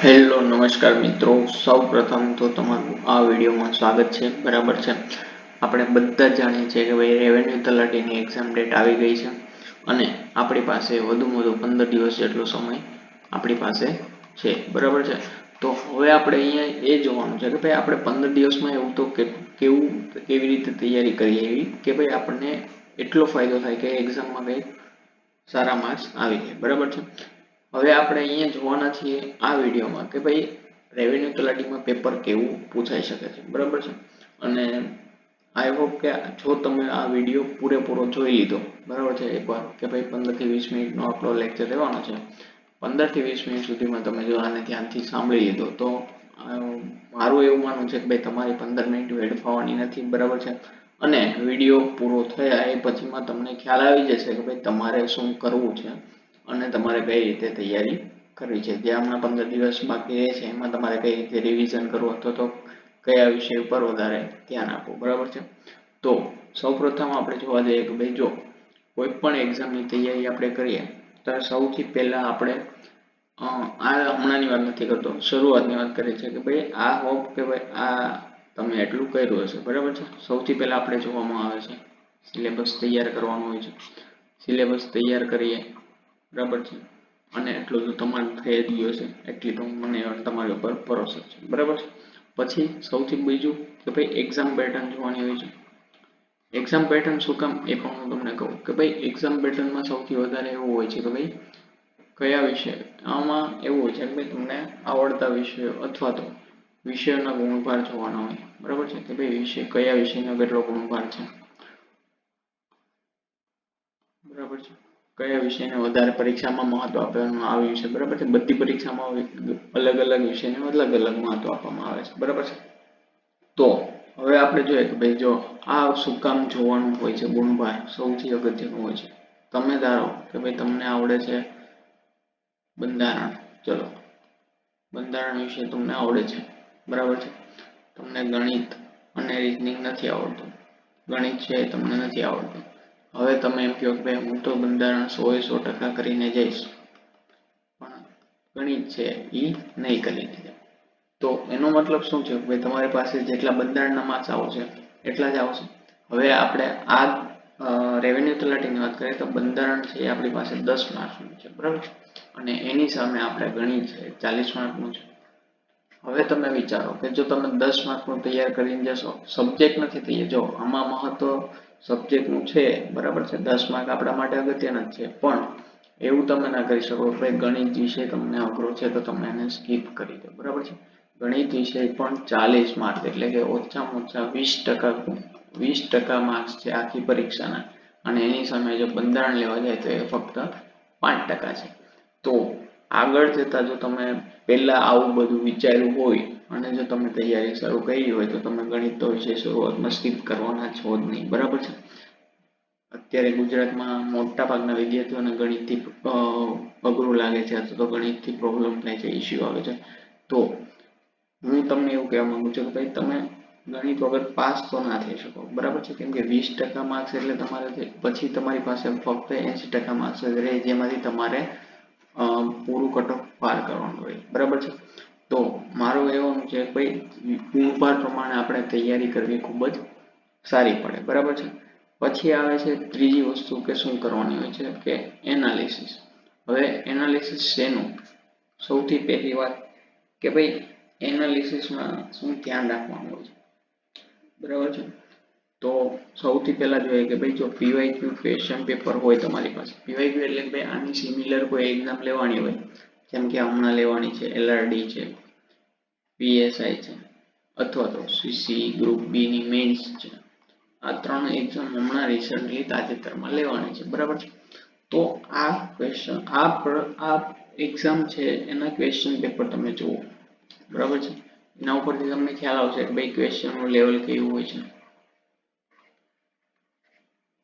Hello નમસ્કાર મિત્રો, સૌ પ્રથમ તો તમારું આ વિડીયોમાં સ્વાગત છે. બરાબર છે, આપણે બધા જ જાણીએ છીએ કે ભાઈ રેવન્યુ તલાટીની એક્ઝામ ડેટ આવી ગઈ છે અને આપણી પાસે વધુમાં વધુ 15 દિવસ જેટલો સમય આપણી પાસે છે. બરાબર છે, તો હવે આપણે અહીંયા એ જોવાનું છે કે ભાઈ આપણે 15 દિવસમાં એવું તો કેવી રીતે તૈયારી કરીએ એવી કે ભાઈ આપણને એટલો ફાયદો થાય કે એક્ઝામમાં કંઈ સારા માર્ક્સ આવી જાય. બરાબર છે, હવે આપણે અહીંયા જોવાના છીએ આ વિડીયોમાં કે ભાઈ રેવન્યુ તલાટીમાં પેપર કેવું પૂછાઈ શકે છે. બરાબર છે, અને આઈ હોપ કે જો તમે આ વિડીયો પૂરેપૂરો જોઈ લીધો, બરાબર છે, એકવાર કે ભાઈ 15 થી 20 મિનિટનો આપણો લેક્ચર રહેવાનો છે. 15 થી 20 મિનિટ સુધીમાં તમે જો આને ધ્યાનથી સાંભળી લીધો તો મારું એવું માનવું છે કે ભાઈ તમારી 15 મિનિટ વેડફાવાની નથી. બરાબર છે, અને વિડીયો પૂરો થયા એ પછીમાં તમને ખ્યાલ આવી જશે કે ભાઈ તમારે શું કરવું છે અને તમારે કઈ રીતે તૈયારી કરવી છે. જે હમણાં 15 દિવસ બાકી રહે છે એમાં તમારે કઈ રીતે રિવિઝન કરવું અથવા તો કયા વિષય ઉપર વધારે ધ્યાન આપવું. બરાબર છે, તો સૌપ્રથમ આપણે જોવા જઈએ કે ભાઈ જો કોઈ પણ એક્ઝામની તૈયારી આપણે કરીએ તો સૌથી પહેલા આપણે આ હમણાંની વાત નથી કરતો, શરૂઆતની વાત કરીએ છીએ કે ભાઈ આ હોપ કે ભાઈ આ તમે એટલું કર્યું હશે. બરાબર છે, સૌથી પહેલા આપણે જોવામાં આવે છે સિલેબસ તૈયાર કરવાનો હોય છે. સિલેબસ તૈયાર કરીએ, બરાબર છે, અને એટલું તો તમારું થઈ જ ગયું હશે, એટલી તો મને તમારી ઉપર ભરોસો છે. બરાબર છે, પછી સૌથી બીજું કે ભાઈ એક્ઝામ પેટર્ન જોવાની હોય છે. એક્ઝામ પેટર્ન શું કામ એ પણ હું તમને કહું કે ભાઈ એક્ઝામ પેટર્નમાં સૌથી વધારે એવું હોય છે કે ભાઈ કયા વિષય આમાં એવું હોય છે કે ભાઈ તમને આવડતા વિષયો અથવા તો વિષયોના ગુણભાર જોવાના હોય. બરાબર છે, કે ભાઈ કયા વિષયનો કેટલો ગુણભાર છે. બરાબર છે, કયા વિષયને વધારે પરીક્ષામાં મહત્વ આપવામાં આવ્યું છે. બરાબર છે, બધી પરીક્ષામાં અલગ અલગ વિષયને અલગ અલગ મહત્વ આપવામાં આવે છે. બરાબર છે, તો હવે આપણે જોઈએ કે ભાઈ જો આ શું કામ જોવાનું હોય છે ગુણભાર સૌથી અગત્યનું હોય છે. તમે ધારો કે ભાઈ તમને આવડે છે બંધારણ, ચલો બંધારણ વિશે તમને આવડે છે. બરાબર છે, તમને ગણિત અને રીઝનિંગ નથી આવડતું. ગણિત છે તમને નથી આવડતું. હવે તમે એમ કહો કે ભાઈ હું તો બંધારણ 100% કરીને જઈશ, પણ ગણિત છે એ નહીં કરીને જાય. તો એનો મતલબ શું છે કે તમારી પાસે જેટલા બંધારણના માર્ક્સ આવશે એટલા જ આવશે. હવે આપણે આ રેવન્યુ તલાટીની વાત કરીએ તો બંધારણ છે એ આપણી પાસે 10 માર્ક્સનું છે. બરાબર, અને એની સામે આપણે ગણિત છે 40 માર્કનું છે. હવે તમે વિચારો કે જો તમે 10 માર્કનું તૈયાર કરીને જશો, સબ્જેક્ટ નથી તૈયાર, જો આમાં મહત્વ સબ્જેક્ટનું છે. બરાબર છે, 10 માર્ક આપણા માટે અગત્યના જ છે, પણ એવું તમે ના કરી શકો કે ગણિત વિષય તમને અઘરો છે તો તમે એને સ્કીપ કરી દો. બરાબર છે, ગણિત વિષય પણ 40 માર્ક એટલે કે ઓછામાં ઓછા 20% માર્ક્સ છે આખી પરીક્ષાના, અને એની સામે જો બંધારણ લેવા જાય તો એ ફક્ત 5% છે. તો આગળ જતા જો તમે પહેલા આવું બધું વિચાર્યું હોય અને જો તમે તૈયારી શરૂ કરી હોય તો તમે ગણિત તો વિષય શરૂઆતમાં સ્કીપ કરવાના છો જ નહીં. બરાબર છે, અત્યારે ગુજરાતમાં મોટા ભાગના વિદ્યાર્થીઓને ગણિતથી અઘરું લાગે છે અથવા તો ગણિતથી પ્રોબ્લેમ થાય છે, ઇસ્યુ આવે છે. તો હું તમને એવું કહેવા માંગુ છું કે ભાઈ તમે ગણિત વગર પાસ તો ના થઈ શકો. બરાબર છે, કેમ કે 20% માર્ક્સ એટલે તમારે પછી તમારી પાસે ફક્ત 80% માર્ક્સ જ રહે જેમાંથી તમારે પૂરું કટ ઓફ પાર કરવાનું હોય. બરાબર છે, તો મારું એવું છે કે ભાઈ ગુણભાર પ્રમાણે આપણે તૈયારી કરવી ખૂબ જ સારી પડે. બરાબર છે, પછી આવે છે ત્રીજી વસ્તુ કે શું કરવાની હોય છે કે એનાલિસિસ. હવે એનાલિસિસ શેનું? સૌથી પહેલી વાત કે ભાઈ એનાલિસિસમાં શું ધ્યાન રાખવાનું હોય છે. બરાબર છે, તો સૌથી પહેલા જોઈએ કે ભાઈ જો પીવાયક્યુ ક્વેશ્ચન પેપર હોય તમારી પાસે, પીવાયક્યુ એટલે કે ભાઈ આની સિમિલર કોઈ એક્ઝામ લેવાની હોય, જેમ કે હમણાં લેવાની છે એલઆરડી છે, પીએસઆઈ છે, અથવા તો સીસી ગ્રુપ બી ની મેન્સ છે. આ 3 એક્ઝામ હમણાં રિસન્ટલી તાજેતરમાં લેવાની છે. બરાબર છે, તો આ ક્વેશ્ચન આ એક્ઝામ છે એના ક્વેશ્ચન પેપર તમે જુઓ. બરાબર છે, એના ઉપરથી તમને ખ્યાલ આવશે કે ભાઈ ક્વેશ્ચનનું લેવલ કેવું હોય છે.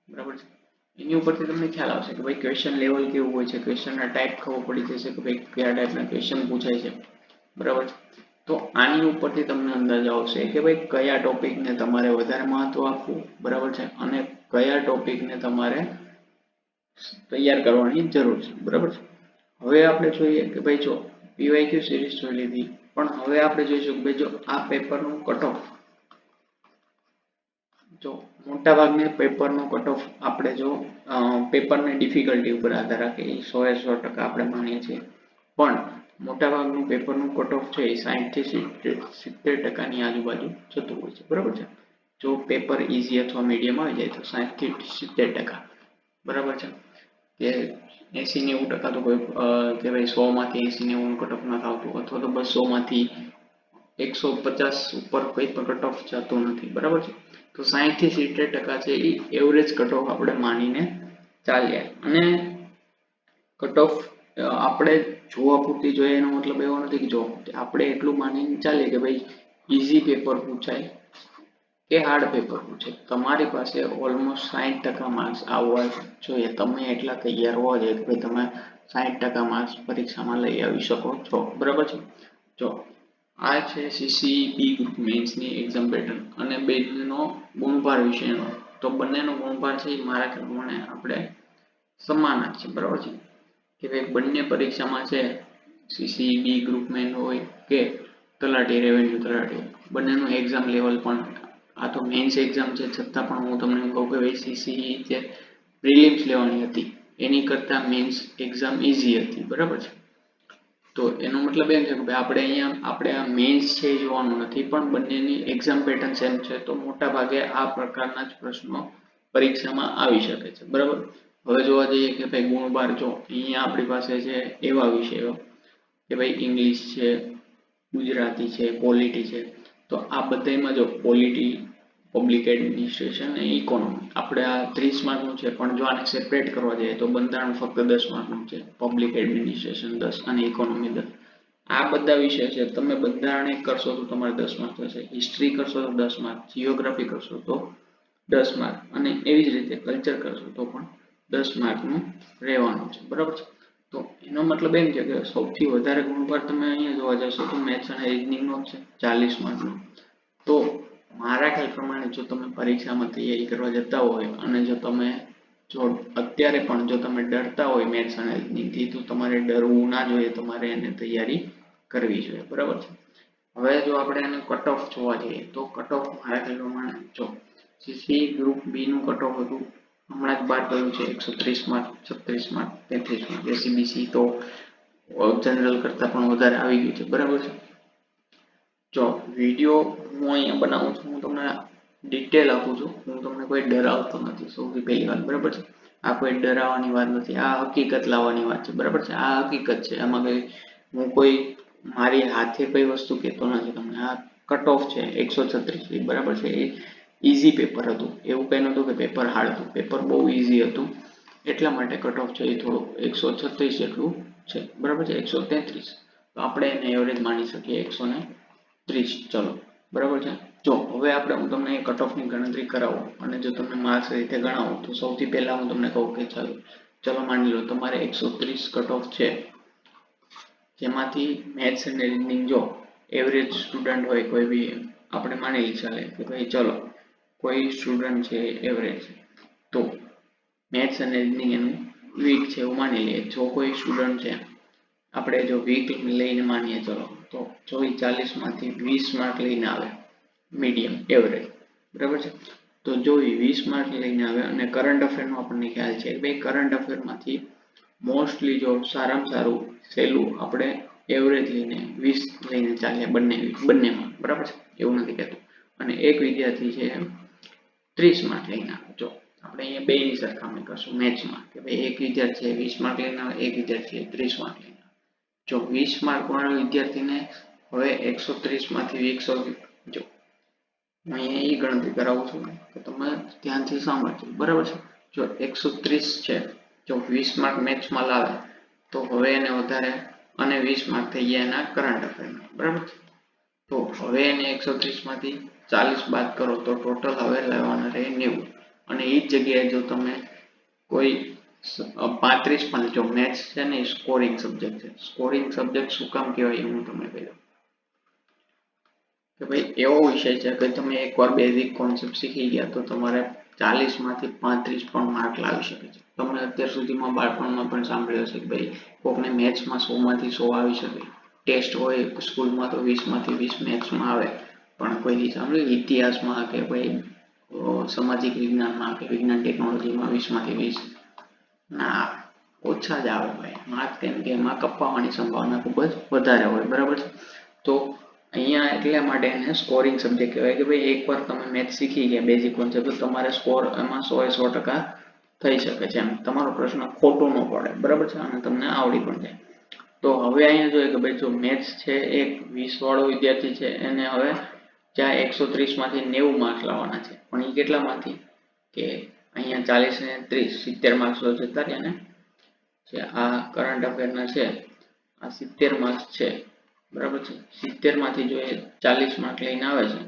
બરાબર છે, એની ઉપરથી તમને ખ્યાલ આવશે કે ભાઈ ક્વેશ્ચન લેવલ કેવું હોય છે. ક્વેશ્ચનના ટાઈપ ખબર પડી જશે કે ભાઈ કયા ટાઈપના ક્વેશ્ચન પૂછાય છે. બરાબર છે, તો આની ઉપરથી તમને અંદાજ આવશે કે ભાઈ કયા ટોપિકને તમારે વધારે મહત્વ આપવું. બરાબર છે, અને કયા ટોપિકને તમારે તૈયાર કરવાની જરૂર છે. બરાબર છે, હવે આપણે જોઈએ કે ભાઈ જો પીવાયક્યુ સિરીઝ જોઈ લીધી, પણ હવે આપણે જોઈશું કે ભાઈ જો આ પેપરનું કટ ઓફ, જો મોટા ભાગના પેપરનો કટ ઓફ આપણે જો પેપરની ડિફિકલ્ટી ઉપર આધાર રાખે એ 100% આપણે માનીએ છીએ, પણ મોટા ભાગનું પેપરનું કટ ઓફ છે એ 60 થી 70% ની આજુબાજુ જતું હોય છે, બરાબર છે. જો પેપર ઈઝી અથવા મીડિયમ આવી જાય તો 60 થી 70%, બરાબર છે. કે 80-90% તો કોઈ કે ભાઈ 100 માંથી 80-90 કટ ઓફ નથી આવતું, અથવા તો 200 માંથી 150 ઉપર કોઈ પણ કટ ઓફ જતું નથી, બરાબર છે. તો 60 થી 70% છે એ એવરેજ કટ ઓફ આપણે માનીને ચાલીએ, અને કટ ઓફ આપણે જોવા પૂરતી જોઈએ એનો મતલબ એવો નથી કે જો આપણે એટલું માનીને ચાલીએ કે ભાઈ ઈઝી પેપર પૂછાય કે હાર્ડ પેપર પૂછે, તમારી પાસે ઓલમોસ્ટ 60% માર્ક્સ આવવા જોઈએ, તમે એટલા તૈયાર હોવા જોઈએ કે ભાઈ તમે 60% માર્ક્સ પરીક્ષામાં લઈ આવી શકો છો, બરાબર છે. જો આ છે સીસી બી ગ્રુપ મેન્સની એક્ઝામ પેટર્ન અને બંનેનો ગુણભાર વિશેનો, તો બંનેનો ગુણભાર છે મારા ખ્યાલ પ્રમાણે આપણે સમાન જ છે, બરાબર છે. કે ભાઈ બંને પરીક્ષામાં છે સીસી બી ગ્રુપ મેન હોય કે તલાટી રેવન્યુ તલાટી, બંનેનું એક્ઝામ લેવલ પણ આ તો મેન્સ એક્ઝામ છે, છતાં પણ હું તમને કહું કે ભાઈ સીસી જે પ્રિલિમ્સ લેવાની હતી એની કરતાં મેન્સ એક્ઝામ ઈઝી હતી, બરાબર છે. તો એનો મતલબ એમ છે કે ભાઈ આપણે આ મેન્સ છે એ જોવાનું નથી, પણ બંનેની એક્ઝામ પેટર્ન સેમ છે, તો મોટા ભાગે આ પ્રકારના જ પ્રશ્નો પરીક્ષામાં આવી શકે છે, બરાબર. હવે જોવા જઈએ કે ભાઈ ગુણભાર, જો અહીંયા આપણી પાસે છે એવા વિષયો કે ભાઈ ઇંગ્લિશ છે, ગુજરાતી છે, પોલિટી છે, તો આ બધામાં જો પોલિટી, પબ્લિક એડમિનિસ્ટ્રેશન અને ઇકોનોમી આપણે આ 30 માર્કનું છે, પણ જો આને સેપરેટ કરવા જઈએ તો બંધારણ ફક્ત 10 માર્કનું છે, પબ્લિક એડમિનિસ્ટ્રેશન 10 અને ઇકોનોમી 10. આ બધા વિષય છે, તમે બંધારણ કરશો તો તમારે 10 માર્ક થશે, હિસ્ટ્રી કરશો તો 10 માર્ક, જીઓગ્રાફી કરશો તો 10 માર્ક, અને એવી જ રીતે કલ્ચર કરશો તો પણ 10 માર્કનું રહેવાનું છે, બરાબર છે. તો એનો મતલબ એમ છે કે સૌથી વધારે ગુણભાર તમે અહીંયા જોવા જશો તો મેથ્સ અને રીઝનિંગનો છે 40 માર્કનો. તો મારા ખ્યાલ પ્રમાણે જો તમે પરીક્ષામાં તૈયારી કરવા જતા હોય અને જો અત્યારે પણ જો તમે ડરતા હોય મેથ્સ અને રીઝનિંગથી, તો તમારે ડરવું ના જોઈએ, તમારે એને તૈયારી કરવી જોઈએ, બરાબર છે. હવે જો આપણે એને કટ ઓફ જોવા જઈએ તો કટ ઓફ મારા ખ્યાલ પ્રમાણે જો સીસી ગ્રુપ બી નું કટ ઓફ હતું હમણાં જ બહાર પડ્યું છે 130 માર્ક, 36 માર્ક, 33 માર્ક, એસીબીસી તો જનરલ કરતાં પણ વધારે આવી ગયું છે, બરાબર છે. જો વિડીયો હું અહીંયા બનાવું છું, હું તમને ડિટેલ આપું છું, હું તમને કોઈ ડરાવતો નથી, સૌથી પહેલી વાત, બરાબર છે. આ કોઈ ડરાવવાની વાત નથી, આ હકીકત લાવવાની વાત છે, બરાબર છે. આ હકીકત છે, આમાં કઈ હું કોઈ મારી હાથે કઈ વસ્તુ કહેતો નથી તમને. આ કટ ઓફ છે 136, બરાબર છે. એ ઈઝી પેપર હતું, એવું કઈ નહોતું કે પેપર હાર્ડ હતું, પેપર બહુ ઈઝી હતું, એટલા માટે કટ ઓફ છે એ થોડું 136 જેટલું છે, બરાબર છે. 133 તો આપણે એને એવરેજ માની શકીએ 130, ચલો, બરાબર છે. જો હવે હું તમને કટ ઓફ ની ગણતરી કરાવું અને જો તમને માર્ક્સ રીતે ગણાવો તો સૌથી પહેલા હું તમને કહું કે ચલો માની લો તમારે 130 કટ ઓફ છે, જેમાંથી મેથ્સ અને રીઝનિંગ જો એવરેજ સ્ટુડન્ટ હોય કોઈ બી, આપણે માની ચાલે કે ભાઈ ચલો કોઈ સ્ટુડન્ટ છે એવરેજ, તો મેથ્સ અને રીઝનિંગ એનું વીક છે એવું માની લઈએ. જો કોઈ સ્ટુડન્ટ છે આપણે જો વીક લઈને માનીએ ચલો, તો જો એ 40 માંથી 20 માર્ક લઈને આવે મીડિયમ એવરેજ, બરાબર છે. તો જો એ 20 માર્ક લઈને આવે અને કરંટ અફેરનો આપણને ખ્યાલ છે કે ભાઈ કરંટ અફેરમાંથી મોસ્ટલી જો સારામાં સારું સહેલું આપણે એવરેજ લઈને 20 લઈને ચાલીએ બંનેમાં, બરાબર છે, એવું નથી કહેતું. અને એક વિદ્યાર્થી છે 30 માર્ક લઈને આવે, જો આપણે અહીંયા બેની સરખામણી કરશું મેથ્સમાં કે ભાઈ એક વિદ્યાર્થી 20 માર્ક લઈને આવે, એક વિદ્યાર્થી 30 માર્ક લઈને આવે. જો 20 માર્ક વાળા વિદ્યાર્થીને હવે 130 માંથી 100, જો હું અહીંયા એ ગણતરી કરાવું છું કે તમે ધ્યાનથી સાંભળજો, બરાબર છે. જો 130 છે, જો 20 માર્ક મેથ્સમાં લાવે તો હવે એને વધારે અને 20 માર્ક થઈ ગયા એના કરંટ અફેરના, બરાબર છે. તો હવે એને 130 માંથી 40 બાદ કરો તો ટોટલ હવે લેવાના રહે 90, અને એ જ જગ્યાએ જો તમે કોઈ 35 પણ, જો મેથ્સ છે ને સ્કોરિંગ સબ્જેક્ટ છે, સ્કોરિંગ સબ્જેક્ટ શું કામ કહેવાય હું તમને કહી દઉં કે ભાઈ એવો વિષય છે કે તમે એકવાર બેઝિક કોન્સેપ્ટ શીખી ગયા તો તમારે 40 માંથી 35 પણ માર્ક લાવી શકે છે. તમે અત્યાર સુધીમાં બાળપણમાં પણ સાંભળ્યું હશે કે ભાઈ કોકને મેથ્સમાં 100 માંથી 100 આવી શકે, ટેસ્ટ હોય સ્કૂલમાં તો 20 માંથી 20 મેથ્સમાં આવે, પણ કોઈ દી સાંભળ્યું ઇતિહાસમાં કે ભાઈ સામાજિક વિજ્ઞાનમાં કે વિજ્ઞાન ટેકનોલોજીમાં 20 માંથી 20 ના ઓછા જ આવે ભાઈ માર્ક, કેમ કે એમાં કપાવવાની સંભાવના ખૂબ જ વધારે હોય, બરાબર છે. તો અહીંયા એટલા માટે એને સ્કોરિંગ સબ્જેક્ટ કહેવાય કે ભાઈ એકવાર તમે મેથ્સ શીખી ગયા બેઝિક કોન્સેપ્ટ તો તમારે સ્કોર એમાં 100% થઈ શકે છે, એમ તમારો પ્રશ્ન ખોટો ન પડે, બરાબર છે, અને તમને આવડી પણ જાય. તો હવે અહીંયા જોઈએ કે ભાઈ જો મેથ્સ છે એક 20 વાળો વિદ્યાર્થી છે એને હવે જ્યાં 130 માંથી 90 માર્ક્સ લાવવાના છે, પણ એ કેટલામાંથી કે અહીંયા 40 ને 30 70 માર્ક્સ જતા રહ્યા ને, જે આ કરંટ અફેરના છે આ 70 માર્ક્સ છે, બરાબર છે. 70 માંથી જો એ 40 માર્ક લઈને આવે છે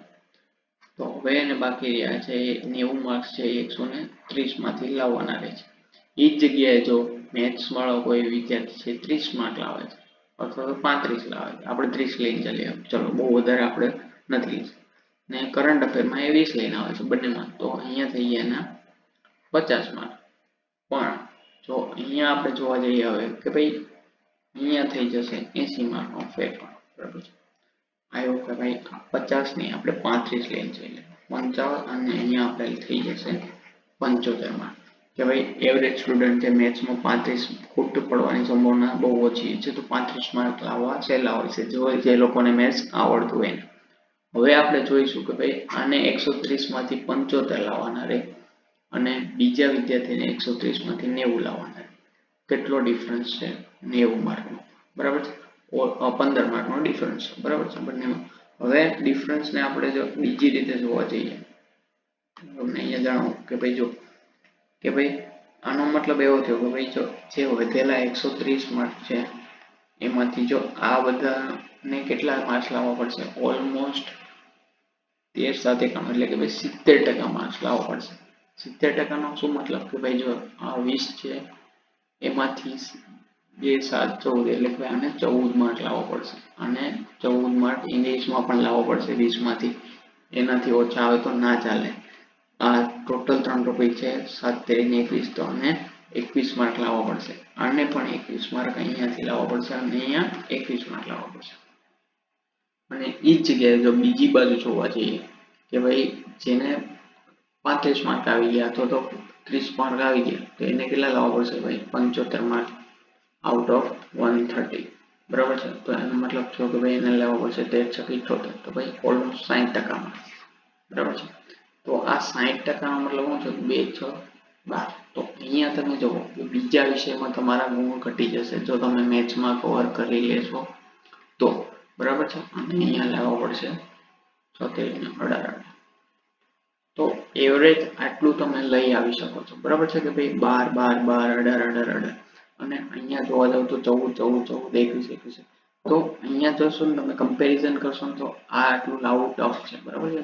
તો હવે એને બાકી રહ્યા છે એ 90 માર્ક્સ છે એ 130 માંથી લાવવાના રહે છે. એ જ જગ્યાએ જો મેથ્સ વાળો કોઈ વિદ્યાર્થી છે 30 માર્ક લાવે છે અથવા તો 35 લાવે છે, આપણે 30 લઈને ચાલીએ, ચલો બહુ વધારે આપણે નથી લીધું, ને કરંટ અફેરમાં એ 20 લઈને આવે છે બંનેમાં, તો અહીંયા થઈ ગયા એના 50 માર્ક. પણ જો અહીંયા આપણે જોવા જઈએ હવે કે ભાઈ અહીંયા થઈ જશે 80 માર્કનો ફેરફાર, બરાબર છે. આવ્યો કે ભાઈ 50 નહીં આપણે 35 લઈને જઈએ 55, અને અહીંયા આપણે થઈ જશે 75 માર્ક, કે ભાઈ એવરેજ સ્ટુડન્ટ છે મેથ્સમાં 35 ખોટું પડવાની સંભાવના બહુ ઓછી છે, તો 35 માર્ક લાવવા સહેલા હોય છે જે લોકોને મેથ્સ આવડતું હોય ને. હવે આપણે જોઈશું કે ભાઈ આને 130 માંથી 75 લાવવાના રહે અને બીજા વિદ્યાર્થીને 130 માંથી 90 લાવવાના રહે. કેટલો ડિફરન્સ છે 90 માર્કનો, બરાબર છે, 15 માર્કનો ડિફરન્સ છે, બરાબર છે બંનેમાં. હવે ડિફરન્સને આપણે જો બીજી રીતે જોવા જઈએ તમને અહીંયા જાણો કે ભાઈ જો કે ભાઈ આનો મતલબ એવો થયો કે ભાઈ જો જે વધેલા 130 માર્ક છે એમાંથી જો આ બધાને કેટલા માર્ક્સ લાવવા પડશે, ઓલમોસ્ટ 13 સાથે કામ એટલે કે ભાઈ 70% માર્ક્સ લાવવા પડશે. 70% નો શું મતલબ કે ભાઈ જો આ 20 છે એમાંથી 2 7 14 એટલે કે આને 14 માર્ક લાવવો પડશે, અને 14 માર્ક ઇંગ્લિશમાં પણ લાવવો પડશે 20 માંથી, એનાથી ઓછા આવે તો ના ચાલે. આ ટોટલ 3 ટોપિક છે 7 13 21, તો આને 21 માર્ક લાવવા પડશે, આને પણ 21 માર્ક અહીંયાથી લાવવા પડશે અને અહીંયા 21 માર્ક લાવવા પડશે. અને એ જ જગ્યાએ જો બીજી બાજુ જોવા જઈએ કે ભાઈ જેને 35 માર્ક આવી ગયા અથવા તો 30 માર્ક આવી ગયા તો એને કેટલા લાવવા પડશે ભાઈ 75 માર્ક આઉટ ઓફ 130, બરાબર છે. તો એનો મતલબ થયો કે ભાઈ એને લેવા પડશે 13 78, તો ભાઈ ઓલમોસ્ટ 60% માર્ક, બરાબર છે. તો આ 60% નો મતલબ શું છે 2 6 12. તો અહીંયા તમે જુઓ કે બીજા વિષયમાં તમારા ગુણ ઘટી જશે જો તમે મેથ્સમાં કવર કરી લેશો તો, બરાબર છે, અને અહીંયા લાવવા પડશે 76 ને 18. તો એવરેજ આટલું તમે લઈ આવી શકો છો, બરાબર છે, કે ભાઈ 12 12 12 18 18, અને અહીંયા જોવા જાવ તો 14 14 14 21 21. તો અહીંયા જોશો ને તમે કમ્પેરિઝન કરશો ને તો આ આટલું લાવવું ટફ છે, બરાબર છે.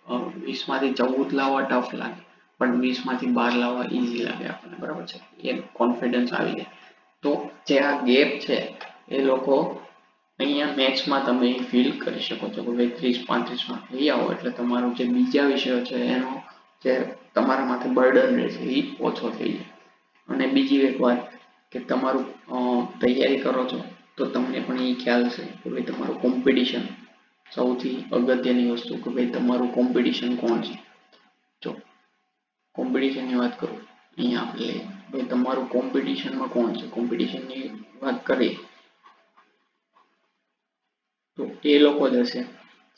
20 માંથી 14 લાવવા ટફ લાગે પણ 20 માંથી 12 લાવવા ઈઝી લાગે આપણને, બરાબર છે, એ કોન્ફિડન્સ આવી જાય. તો જે આ ગેપ છે એ લોકો અહીંયા મેથ્સમાં તમે ફીલ કરી શકો છો કે ભાઈ 30 35 માર્ક લઈ આવો એટલે તમારું જે બીજા વિષયો છે એનો જે તમારા માથે બર્ડન રહેશે એ ઓછો થઈ જાય. અને બીજી એક વાત કે તમારું તૈયારી કરો છો તો તમને પણ એ ખ્યાલ છે કે ભાઈ તમારું કોમ્પિટિશન સૌથી અગત્યની વસ્તુ કે ભાઈ તમારું કોમ્પિટિશન કોણ છે. જો કોમ્પિટિશનની વાત કરું અહીંયા આપણે ભાઈ તમારું કોમ્પિટિશનમાં કોણ છે, કોમ્પિટિશનની વાત કરીએ તો એ લોકો જ હશે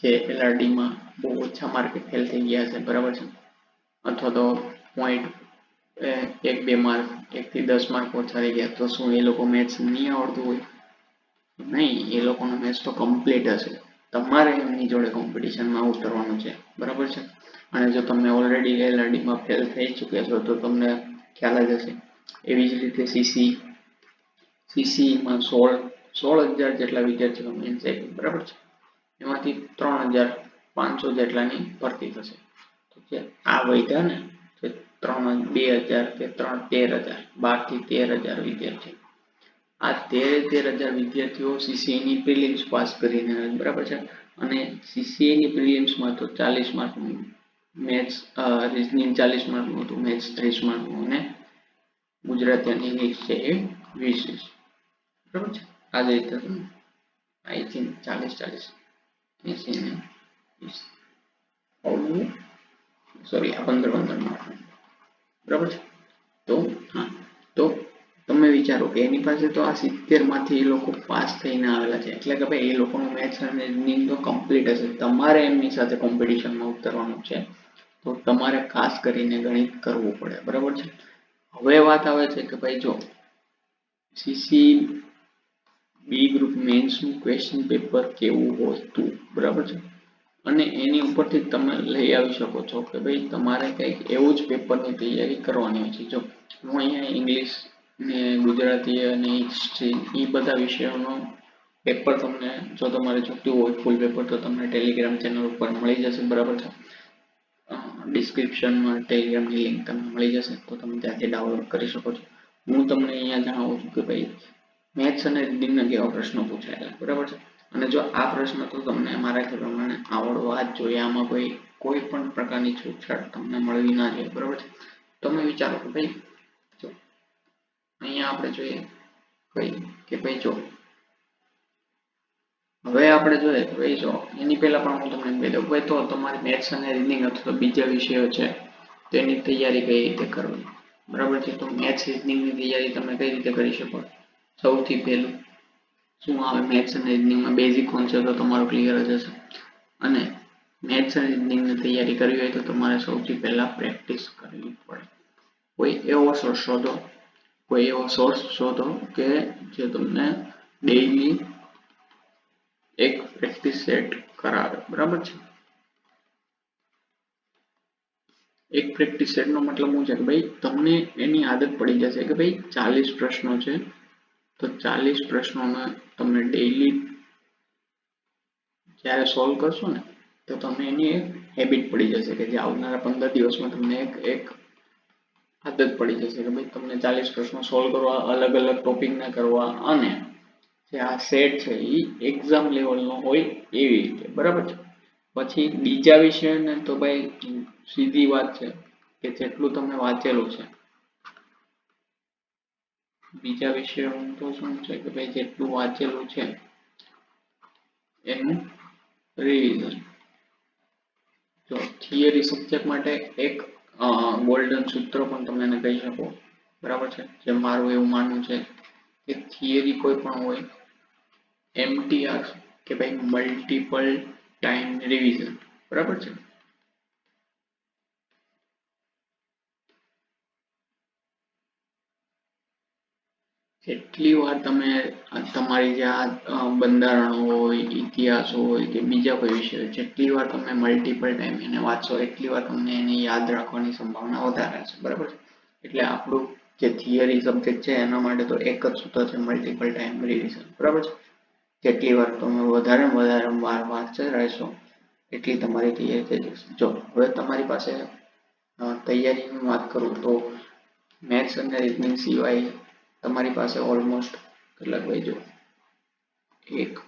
જે LRDમાં બહુ ઓછા માર્કે ફેલ થઈ ગયા છે, બરાબર છે, અથવા તો પોઈન્ટ 1 2 માર્ક 1 થી 10 માર્ક ઓછા રહી ગયા. તો શું એ લોકો મેથ્સ નહીં આવડતું હોય? નહીં, એ લોકોનો મેથ્સ તો કમ્પ્લીટ હશે. તમારે એમની જોડે કોમ્પિટિશનમાં ઉતરવાનું છે, બરાબર છે. અને જો તમે ઓલરેડી LRDમાં ફેલ થઈ ચૂક્યા છો તો તમને ખ્યાલ જ હશે. એવી જ રીતે CCમાં 16,000 જેટલા વિદ્યાર્થીઓ મેન્સ આપ્યું, બરાબર છે, એમાંથી 3,500 જેટલાની ભરતી થશે. તો જે આ વધ્યા ને જે 2,000 કે 13,000 12 થી 13,000 વિદ્યાર્થીઓ, આ 13,000 વિદ્યાર્થીઓ CCAની પ્રિલિમ્સ પાસ કરીને, બરાબર છે, અને CCAની પ્રિલિમ્સમાં તો 40 માર્કનું મેથ્સ રીઝનિંગ 40 માર્કનું હતું, મેથ્સ 30 માર્કનું, અને ગુજરાતી અને ઇંગ્લિશ છે એ 20, બરાબર છે. આ જ રીતે આઈ થિંક 40 80 ને 20 સોરી આ 15 માર્ક બરાબર છે. તો હા, તો તમે વિચારો કે એની પાસે તો આ 70 માંથી એ લોકો પાસ થઈને આવેલા છે, એટલે કે ભાઈ એ લોકોનું મેથ્સ અને રીઝનિંગ તો કમ્પ્લીટ હશે. તમારે એમની સાથે કોમ્પિટિશનમાં ઉતરવાનું છે, તો તમારે ખાસ કરીને ગણિત કરવું પડે, બરાબર છે. હવે વાત આવે છે કે ભાઈ જો સીસી બી ગ્રુપ મેન્સનું ક્વેશ્ચન પેપર કેવું હતું, બરાબર છે. અને એની ઉપરથી તમે લઈ આવી શકો છો કે ભાઈ તમારે કંઈક એવું જ પેપરની તૈયારી કરવાની હોય છે. જો હું અહીંયા ઇંગ્લિશ ને ગુજરાતી અને હિસ્ટ્રી એ બધા વિષયોનો પેપર તમને જો તમારે જોઈતું હોય ફૂલ પેપર તો તમને ટેલિગ્રામ ચેનલ ઉપર મળી જશે, બરાબર છે. ડિસ્ક્રિપ્શનમાં ટેલિગ્રામની લિંક તમને મળી જશે, તો તમે ત્યાંથી ડાઉનલોડ કરી શકો છો. હું તમને અહીંયા જણાવું છું કે ભાઈ મેથ્સ અને રીડિંગના કેવા પ્રશ્નો પૂછાયેલા, બરાબર છે. અને જો આ પ્રશ્ન તો તમને મારા પ્રમાણે આવડવા જ જોઈએ, આમાં કોઈ પણ પ્રકારની છૂટછાટ તમને મળવી ના જોઈએ, બરાબર છે. તમે વિચારો કે ભાઈ જો અહીંયા આપણે જોઈએ કે ભાઈ જો હવે આપણે જોઈએ કે ભાઈ જો એની પહેલા પણ હું તમને કહી દઉં ભાઈ તો તમારી મેથ્સ અને રીડિંગ અથવા બીજા વિષયો છે તેની તૈયારી કઈ રીતે કરવી, બરાબર છે. તો મેથ્સ રીડિંગની તૈયારી તમે કઈ રીતે કરી શકો? સૌથી પહેલું શું આવે, મેથ્સ અને રીડિંગમાં બેઝિક કોન્સેપ્ટ તો તમારો ક્લિયર જ હશે. અને મેથ્સ અને રીડિંગની તૈયારી કરવી હોય તો તમારે સૌથી પહેલા પ્રેક્ટિસ કરવી પડે. કોઈ એવો સોર્સ શોધો કે જે તમને ડેઈલી એક પ્રેક્ટિસ સેટ કરાવે, બરાબર છે. એક પ્રેક્ટિસ સેટનો મતલબ શું છે કે ભાઈ તમને એની આદત પડી જશે કે ભાઈ 40 પ્રશ્નો છે, તો 40 પ્રશ્નોને તમે ડેઈલી જ્યારે સોલ્વ કરશો ને તો તમે એની એક હેબિટ પડી જશે કે જે આવનારા 15 દિવસમાં તમને એક આદત પડી જશે કે ભાઈ તમને 40 પ્રશ્નો સોલ્વ કરવા, અલગ અલગ ટોપિકના કરવા, અને જે આ સેટ છે એ એક્ઝામ લેવલનો હોય એવી રીતે, બરાબર છે. પછી બીજા વિષયને તો ભાઈ સીધી વાત છે કે જેટલું તમે વાંચેલું છે બીજા વિષયોનું તો શું છે કે ભાઈ જેટલું વાંચેલું છે એનું રિવિઝન. જો થિયરી સબ્જેક્ટ માટે એક ગોલ્ડન સૂત્ર પણ તમે એને કહી શકો, બરાબર છે. જે મારું એવું માનવું છે કે થિયરી કોઈ પણ હોય, MTR કે ભાઈ મલ્ટિપલ ટાઈમ રિવિઝન, બરાબર છે. જેટલી વાર તમે તમારી જે આ બંધારણ હોય, ઇતિહાસ હોય કે બીજા કોઈ વિષય હોય, જેટલી વાર તમે મલ્ટિપલ ટાઈમ એને વાંચો એટલી વાર તમને એને યાદ રાખવાની સંભાવના વધારે છે, બરાબર છે. એટલે આપણું જે થિયરી સબ્જેક્ટ છે એના માટે તો એક જ સૂત્ર છે, મલ્ટિપલ ટાઈમ રિવિઝન, બરાબર છે. જેટલી વાર તમે વધારે વાર વાંચતા રહેશો એટલી તમારી તૈયારી થઈ જશે. જો હવે તમારી પાસે તૈયારીની વાત કરું તો મેથ્સ અને રીઝનિંગ સિવાય તમારી પાસે ઓલમોસ્ટ કેટલાક ભાઈ જો 1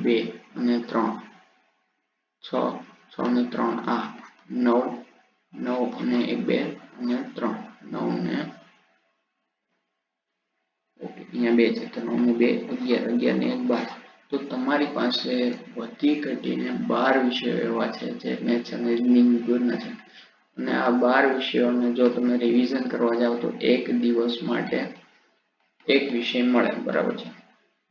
2 અને 3 6 ને 3 આ 9 અને 1 2 અને 3 9 ને ઓકે અહીંયા 2 છે તો 9 ને 2 11 11 ને 1 12. તો તમારી પાસે વધી ઘટીને 12 વિષયો એવા છે જે મેથ્સ અને રીઝનિંગ ના છે. અને આ 12 વિષયોને જો તમે રિવિઝન કરવા જાવ તો એક દિવસ માટે એક વિષય મળે, બરાબર છે.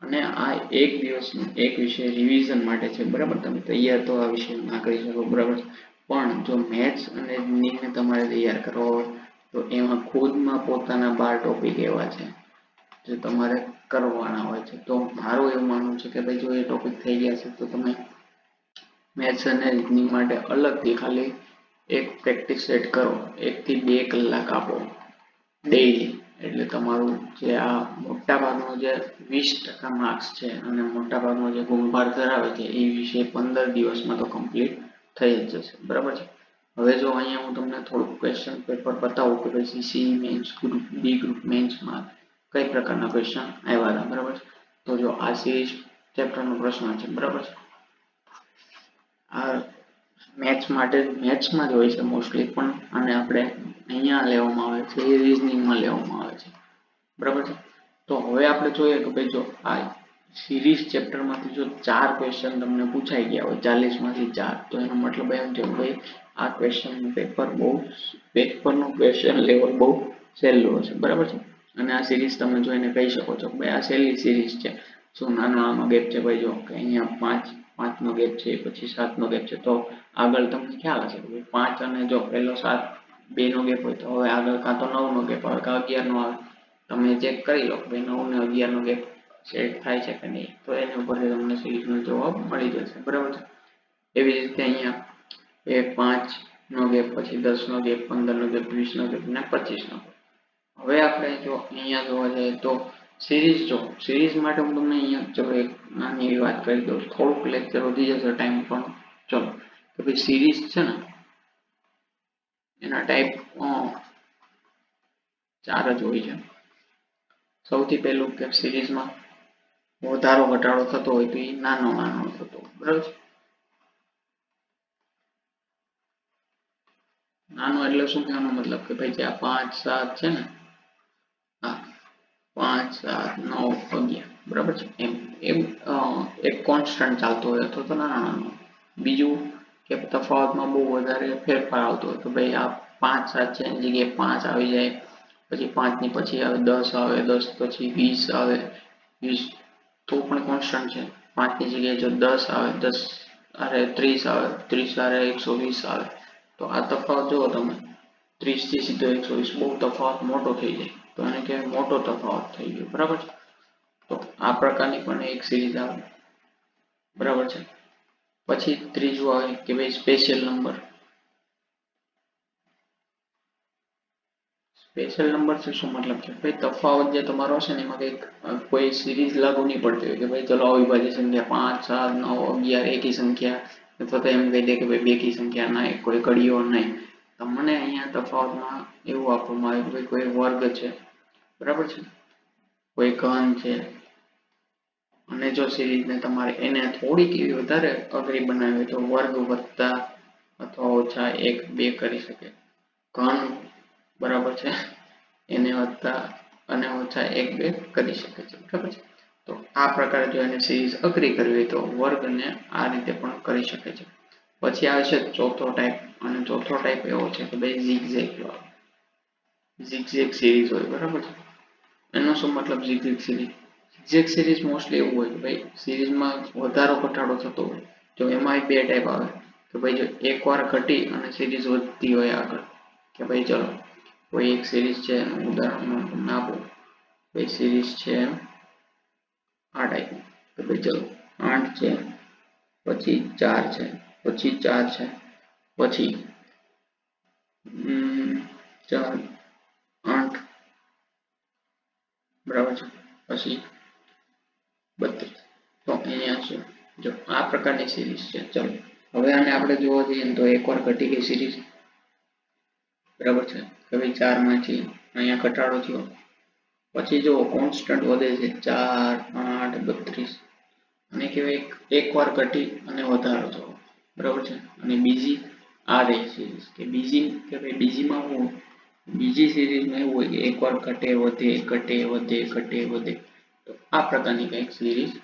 અને આ એક દિવસનું એક વિષય રિવિઝન માટે છે, બરાબર. તમે તૈયાર તો આ વિષય ના કરી શકો, બરાબર. પણ જો મેથ્સ અને રીઝનિંગને તમારે તૈયાર કરવા હોય તો એમાં ખુદમાં પોતાના 12 ટોપિક એવા છે જે તમારે કરવાના હોય છે. તો મારું એવું માનવું છે કે ભાઈ જો એ ટોપિક થઈ ગયા છે તો તમે મેથ્સ અને રીઝનિંગ માટે અલગથી ખાલી એક પ્રેક્ટિસ સેટ કરો, 1 થી 2 કલાક આપો ડેઈલી. એટલે તમારું જે આ મોટા ભાગનો જે 20% માર્ક્સ છે અને મોટા ભાગનો જે ગુણભાર ધરાવે છે એ વિષય 15 દિવસમાં તો કમ્પ્લીટ થઈ જ જશે, બરાબર છે. હવે જો અહીંયા હું તમને થોડુંક ક્વેશ્ચન પેપર બતાવું કે પછી C mains group, B group મેન્સમાં કઈ પ્રકારના ક્વેશ્ચન આવ્યા હતા, બરાબર છે. તો જો આ સિરીઝ ચેપ્ટરનો પ્રશ્ન છે, બરાબર છે. આ મેથ્સ માટે મેથ્સમાં જ હોય છે મોસ્ટલી, પણ આને આપણે અહીંયા લેવામાં આવે છે એ રીઝનિંગમાં લેવામાં આવે છે, બરાબર છે. તો હવે આપણે જોઈએ કે ભાઈ જો આ સિરીઝ ચેપ્ટરમાંથી જો 4 ક્વેશ્ચન તમને પૂછાઈ ગયા હોય 40 માંથી 4 તો એનો મતલબ એમ થયો ભાઈ આ ક્વેશ્ચનનું પેપરનું ક્વેશ્ચન લેવલ બહુ સહેલું હશે બરાબર છે અને આ સિરીઝ તમે જોઈને કહી શકો છો કે ભાઈ આ સહેલી સિરીઝ છે શું નાનો ગેપ છે ભાઈ જો કે અહીંયા 5 નો ગેપ છે પછી 7 નો ગેપ છે તો આગળ તમને ખ્યાલ હશે કે 5 અને જો પહેલો 7 2 નો ગેપ હોય તો હવે આગળ કાં તો 9 નો ગેપ આવે કાં 11 નો આવે તમે ચેક કરી લો કે ભાઈ 9 ને 11 નો ગેપ સેટ થાય છે કે નહીં તો એની ઉપરથી તમને સિરીઝનો જવાબ મળી જશે બરાબર છે એવી રીતે અહીંયા 5 નો ગેપ પછી 10 નો ગેપ 15 નો ગેપ 20 નો ગેપ અને 25 નો ગેપ હવે આપણે જો અહીંયા જોવા જઈએ તો સિરીઝ જો સિરીઝ માટે હું તમને અહીંયા ચલો એક નાની એવી વાત કરી દઉં થોડુંક લેક્ચર વધી જશે ટાઈમ પણ ચલો તો ભાઈ સિરીઝ છે ને એના ટાઈપ 4 જ હોય છે સૌથી પહેલું કે સિરીઝમાં વધારો ઘટાડો થતો હોય તો એ નાનો થતો હોય બરાબર છે નાનો એટલે શું કહેવાનો મતલબ કે ભાઈ જે આ 5 7 છે ને આ 5 7 9 11 બરાબર છે એમ એક કોન્સ્ટન્ટ ચાલતો હોય અથવા તો નાનો બીજું કે તફાવતમાં બહુ વધારે ફેરફાર આવતો હોય તો ભાઈ આ 5 7 છે એની જગ્યાએ 5 આવી જાય પછી 5 ની પછી આવે 10 આવે 10 પછી 20 આવે 20 તો પણ કોન્સ્ટન્ટ છે 5 ની જગ્યાએ જો 10 આવે 10 અરે 30 આવે 30 અરે 120 આવે તો આ તફાવત જુઓ તમે 30 થી સીધો 120 બહુ તફાવત મોટો થઈ જાય તો એને કહેવાય મોટો તફાવત થઈ ગયો બરાબર છે તો આ પ્રકારની પણ એક સિરીઝ આવે બરાબર છે પછી ત્રીજું આવે કે ભાઈ સ્પેશિયલ નંબર સ્પેશિયલ નંબર છે શું મતલબ છે ભાઈ તફાવત જે તમારો હશે ને એમાં કંઈક કોઈ સિરીઝ લાગુ નહીં પડતી હોય કે ભાઈ ચલો અવિભાજ્ય સંખ્યા 5 7 9 11 એકી સંખ્યા અથવા તો એમ કહી દે કે ભાઈ બેકી સંખ્યા નહીં કોઈ કડીઓ નહીં તમને અહીંયા તફાવતમાં એવું આપવામાં આવે કે ભાઈ કોઈ વર્ગ છે બરાબર છે કોઈ ઘન છે અને જો સિરીઝને તમારે એને થોડીક એવી વધારે અઘરી બનાવી તો વર્ગ વત્તા અથવા ઓછા 1 2 કરી શકે ઘન બરાબર છે એને વત્તા અને ઓછા 1 2 કરી શકે છે બરાબર છે તો આ પ્રકારે જો એને સિરીઝ અઘરી કરવી હોય તો વર્ગને આ રીતે પણ કરી શકે છે પછી આવે છે ચોથો ટાઈપ અને ચોથો ટાઈપ એવો છે કે ભાઈ ઝિગઝેગ સિરીઝ હોય બરાબર છે એનો શું મતલબ ઝિગઝેગ સિરીઝ મોસ્ટલી એવું હોય કે ભાઈ સિરીઝમાં વધારો ઘટાડો થતો હોય જો એમાં બે ટાઈપ આવે કે ભાઈ જો એકવાર ઘટી અને સિરીઝ વધતી હોય આગળ કે ભાઈ ચલો કોઈ એક સિરીઝ છે એનું ઉદાહરણ તમને આપું ભાઈ સિરીઝ છે આ ટાઈપ કે ભાઈ ચલો 8 છે પછી 4 છે પછી 4 છે પછી 4 8 બરાબર છે પછી 32 તો અહીંયા છે જો આ પ્રકારની સિરીઝ છે ચલો હવે આને આપણે જોવા જઈએ તો એકવાર ઘટી ગઈ સિરીઝ બરાબર છે કે ભાઈ 4 માંથી અહીંયા ઘટાડો થયો પછી જો કોન્સ્ટન્ટ વધે છે 4 8 32 અને કહેવાય એકવાર ઘટી અને વધારો થયો બરાબર છે અને બીજી આ રહી સિરીઝ કે બીજીમાં હું બીજી સિરીઝમાં એવું હોય કે એકવાર ઘટે વધે ઘટે વધે ઘટે વધે તો આ પ્રકારની કંઈક સિરીઝ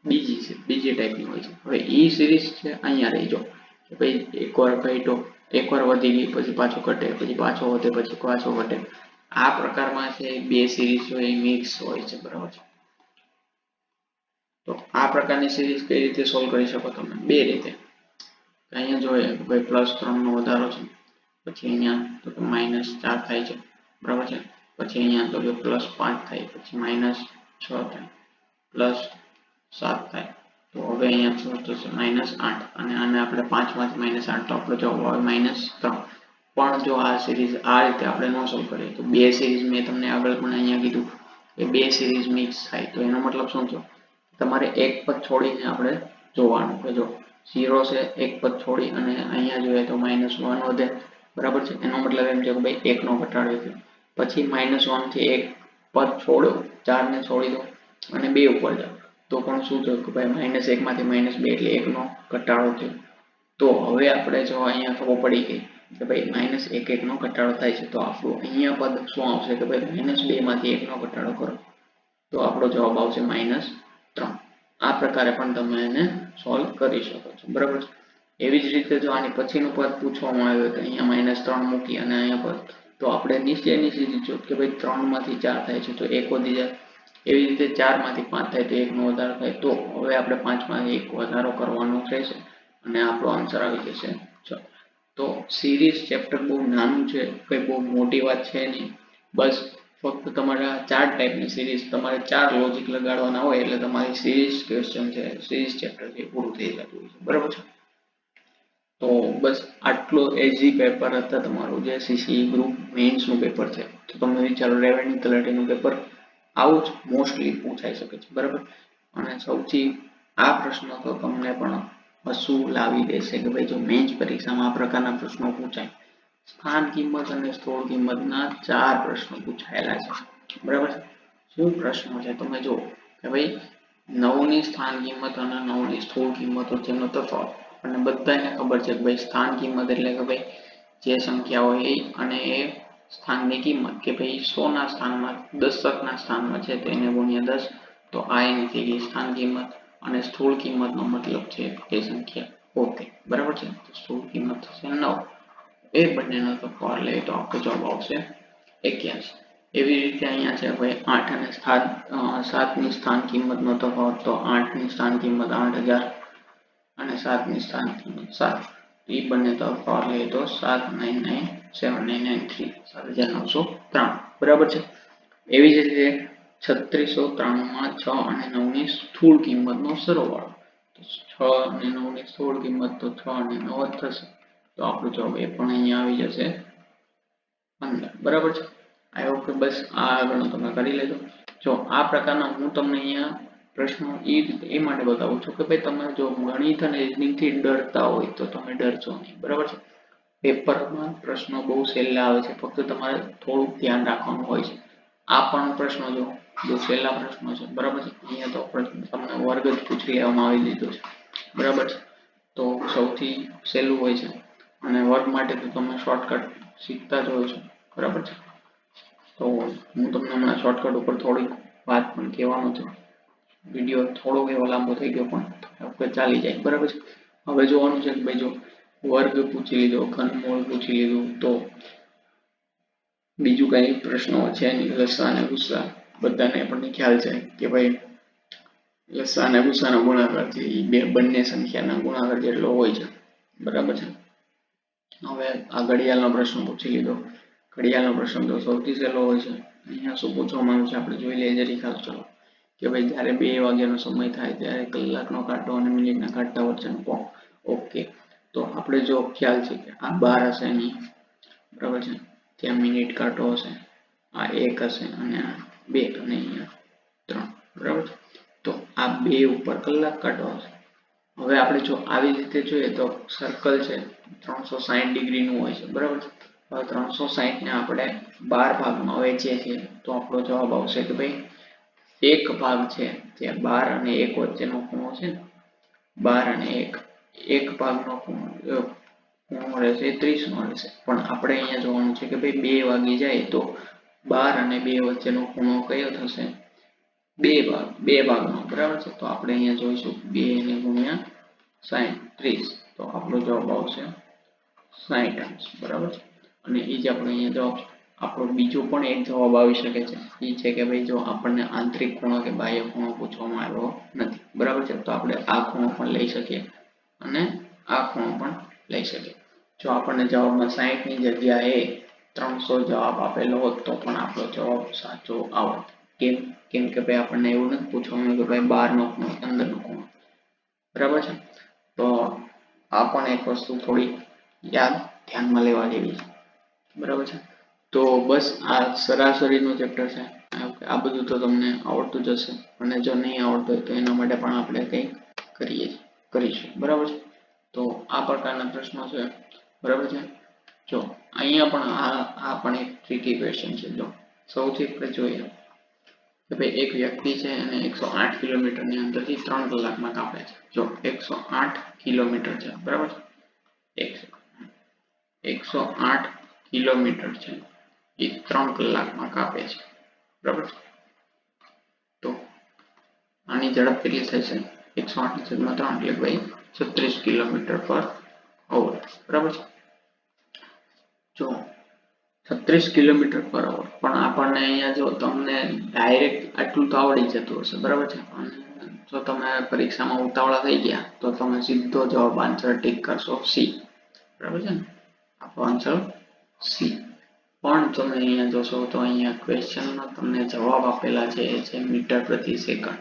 બીજી ટાઈપની હોય છે હવે એ સિરીઝ છે અહીંયા રહી જો કે ભાઈ એકવાર ઘટ્યો એકવાર વધી ગઈ પછી પાછો ઘટે પછી પાછો વધે પછી પાછો ઘટે આ પ્રકારમાં છે બે સિરીઝ હોય મિક્સ હોય છે બરાબર છે તો આ પ્રકારની સિરીઝ કઈ રીતે સોલ્વ કરી શકો તમે બે રીતે અહીંયા જોઈએ કે ભાઈ +3 નો વધારો છે પછી અહીંયા તો કે -4 થાય છે બરાબર છે પછી અહીંયા તો કે +5 થાય પછી -6 થાય +7 થાય તો હવે અહીંયા શું થશે -8 અને આને આપણે 5 માંથી -8 તો આપણો જવાબ આવે -3 પણ જો આ સિરીઝ આ રીતે આપણે ન સોલ્વ કરીએ તો બે સિરીઝ મેં તમને આગળ પણ અહીંયા કીધું કે બે સિરીઝ મિક્સ થાય તો એનો મતલબ શું થયો તમારે એક પદ છોડીને આપણે જોવાનું કે જો 0 છે એક પદ છોડી અને અહીંયા જોઈએ તો -1 વધે બરાબર છે એનો મતલબ એમ છે કે ભાઈ 1 નો ઘટાડો થયો પછી -1 થી એક પદ છોડો 4 ને છોડી દો અને 2 ઉપર જાઓ તો પણ શું થયું કે ભાઈ -1 માંથી -2 એટલે 1 નો ઘટાડો થયો તો હવે આપણે જો અહીંયા ખબર પડી ગઈ કે ભાઈ -1 1 નો ઘટાડો થાય છે તો આપણું અહીંયા પદ શું આવશે કે ભાઈ -2 માંથી 1 નો ઘટાડો કરો તો આપણો જવાબ આવશે -3. આ પ્રકારે પણ તમે એને સોલ્વ કરી શકો છો, બરાબર છે. એવી જ રીતે જો આની પછીનું પદ પૂછવામાં આવ્યું તો અહીંયા -3 મૂકી અને અહીંયા પર તો આપણે નીચેની સીધી જો કે ભાઈ 3 માંથી 4 થાય છે તો 1 વધી જાય. એવી રીતે 4 માંથી 5 થાય તો 1 નો વધારો થાય. તો હવે આપણે 5 માંથી 1 વધારો કરવાનો રહેશે અને આપણો આન્સર આવી જશે 6. તો સિરીઝ ચેપ્ટર બહુ નાનું છે, કઈ બહુ મોટી વાત છે નહીં. બસ ફક્ત તમારા 4 ટાઈપની સિરીઝ, તમારે 4 લોજિક લગાડવાના હોય એટલે તમારી સિરીઝ ક્વેશ્ચન છે, સિરીઝ ચેપ્ટર છે પૂરું થઈ જતું હોય છે, બરાબર છે. તો બસ આટલો એઝી પેપર હતા તમારું જે સીસી ગ્રુપ મેઇન્સનું પેપર છે. તો તમે વિચારો રેવન્યુ તલાટીનું પેપર આવું જ મોસ્ટલી પૂછાઈ શકે છે, બરાબર. અને સૌથી આ પ્રશ્ન તો તમને પણ હસવું લાવી દેશે કે ભાઈ જો મેન્સ પરીક્ષામાં આ પ્રકારના પ્રશ્નો પૂછાય. સ્થાન કિંમત અને સ્થળ કિંમતના 4 પ્રશ્નો પૂછાયેલા છે, બરાબર. શું પ્રશ્નો છે તમે જુઓ કે ભાઈ 9 ની સ્થાન કિંમત અને 9 ની સ્થળ કિંમત વચ્ચેનો તફાવત. અને બધાને ખબર છે કે ભાઈ સ્થાન કિંમત એટલે કે ભાઈ જે સંખ્યા હોય એ અને એ સ્થાનની કિંમત કે ભાઈ 100 ના સ્થાનમાં દશકના સ્થાનમાં છે તેને ગુણ્યા 10. તો આ એની થઈ ગઈ સ્થાન કિંમત. અને સ્થૂળ કિંમતનો મતલબ છે એ સંખ્યા પોતે, બરાબર છે. તો સ્થૂળ કિંમત થશે 9. એ બંનેનો તફાવત લઈએ તો આપણો જવાબ આવશે 81. એવી રીતે અહીંયા છે ભાઈ 8 અને 7 ની સ્થાન કિંમતનો તફાવત. તો 8 ની સ્થાન કિંમત 8000 અને 7 ની સ્થાન કિંમત 7. એ બંને તફાવત લઈએ તો 7997993 7993, બરાબર છે. એવી જ રીતે 3693 માં 6 અને 9 ની સ્થૂળ કિંમતનો સરવાળો. તો 6 અને 9 ની સ્થૂળ કિંમત તો 6 અને 9 જ થશે. તો આપણો જવાબ એ પણ અહીંયા આવી જશે 15, બરાબર છે. આઈ હોપ કે બસ આ આગળનું તમે કરી લેજો. જો આ પ્રકારના હું તમને અહીંયા પ્રશ્નો એ માટે બતાવું છું કે ભાઈ તમે જો ગણિત અને રીઝનિંગ થી ડરતા હોય તો તમે ડરજો નહીં, બરાબર છે. પેપરમાં પ્રશ્નો બહુ સહેલા આવે છે, ફક્ત તમારે થોડુંક ધ્યાન રાખવાનું હોય છે. આ પણ પ્રશ્નો જો બહુ સહેલા પ્રશ્નો છે, બરાબર છે. અહીંયા તો તમને વર્ગ જ પૂછી લેવામાં આવી દીધો છે, બરાબર છે. તો સૌથી સહેલું હોય છે અને વર્ગ માટે તો તમે શોર્ટકટ શીખતા જ હોય છો, બરાબર છે. તો હું તમને હમણાં શોર્ટકટ ઉપર થોડીક વાત પણ કહેવાનો છું. વિડીયો થોડોક એવો લાંબો થઈ ગયો પણ ચાલી જાય, બરાબર છે. હવે જોવાનું છે કે ભાઈ જો વર્ગ પૂછી લીધો, ઘનમૂળ પૂછી લીધું, તો બીજું કઈ પ્રશ્નો છે નહીં. લસા અને ગુસ્સા બધાને આપણને ખ્યાલ છે કે ભાઈ લસા અને ગુસ્સાનો ગુણાકાર છે એ બંને સંખ્યાના ગુણાકાર જેટલો હોય છે, બરાબર છે. હવે આ ઘડિયાળનો પ્રશ્ન પૂછી લીધો. ઘડિયાળનો પ્રશ્ન તો સૌથી સહેલો હોય છે. અહીંયા શું પૂછવામાં આવ્યું છે આપણે જોઈ લઈએ જરી ખાસ. ચલો કે ભાઈ જ્યારે 2 વાગ્યાનો સમય થાય ત્યારે કલાકનો કાંટો અને મિનિટના કાંટા વચ્ચેનો કોણ. ઓકે, તો આપણે જો ખ્યાલ છે કે આ 12 હશે અહીં, બરાબર છે. ત્યાં મિનિટ કાંટો હશે, આ 1 હશે અને આ 2 અને અહીંયા 3, બરાબર છે. તો આ 2 ઉપર કલાક કાંટો હશે. હવે આપણે જો આવી રીતે જોઈએ તો સર્કલ છે 360 ડિગ્રીનું હોય છે, બરાબર છે. હવે 360 ને આપણે 12 ભાગમાં વહેંચીએ છીએ તો આપણો જવાબ આવશે કે ભાઈ એક ભાગ છે જે 12 અને 1 વચ્ચેનો ખૂણો છે, 12 અને 1 ભાગનો ખૂણો રહેશે 30 નો રહેશે. પણ આપણે અહીંયા જોવાનું છે કે ભાઈ 2 વાગી જાય તો 12 અને 2 વચ્ચેનો ખૂણો કયો થશે? 2 ભાગનો, બરાબર છે. તો આપણે અહીંયા જોઈશું 2 ને ગુણ્યા 60 30. તો આપણો જવાબ આવશે 60 અંશ, બરાબર છે. અને એ જ આપણે અહીંયા જવાબ આપણો બીજો પણ એક જવાબ આવી શકે છે. એ છે કે ભાઈ જો આપણને આંતરિક ખૂણો કે બાહ્ય ખૂણો પૂછવામાં આવ્યો નથી, બરાબર છે. તો આપણે આ ખૂણો પણ લઈ શકીએ અને આ ખૂણો પણ લઈ શકીએ. જો આપણને જવાબમાં 60 ની જગ્યાએ 300 જવાબ આપેલો હોત તો પણ આપણો જવાબ સાચો આવત. કેમ કે ભાઈ આપણને એવું નથી પૂછવાનું કે ભાઈ 12 નો ખૂણો 15 નો ખૂણો, બરાબર છે. તો આ પણ એક વસ્તુ થોડી યાદ ધ્યાનમાં લેવા જેવી છે, બરાબર છે. તો બસ આ સરાસરીનું ચેપ્ટર છે. આ બધું તો તમને આવડતું જ હશે અને જો નહીં આવડતું હોય તો એના માટે પણ આપણે કંઈ કરીશું, બરાબર છે. તો આ પ્રકારના પ્રશ્નો છે, બરાબર છે. જો અહીંયા પણ આ પણ એક ટ્રિકી ક્વેશ્ચન છે. જો સૌથી આપણે જોઈએ કે ભાઈ એક વ્યક્તિ છે અને 108 કિલોમીટરની અંતરથી 3 કલાકમાં કાપે છે. જો 108 કિલોમીટર છે, બરાબર છે. 108 કિલોમીટર છે એ 3 કલાકમાં કાપે છે, બરાબર છે. તો આની ઝડપ કેટલી થાય છે 108/3 એટલે ભાઈ 36 km/h. બરાબર છે. જો 36 km/h પણ આપણને અહીંયા જો તમને ડાયરેક્ટ આટલું તો આવડી જતું હશે. બરાબર છે. જો તમે પરીક્ષામાં ઉતાવળા થઈ ગયા તો તમે સીધો જવાબ આન્સર ટીક કરશો સી. બરાબર છે ને, આપણો આન્સર સી. પણ તમે અહીંયા જોશો તો અહીંયા ક્વેશ્ચનમાં તમને જવાબ આપેલા છે એ છે મીટર પ્રતિ સેકન્ડ,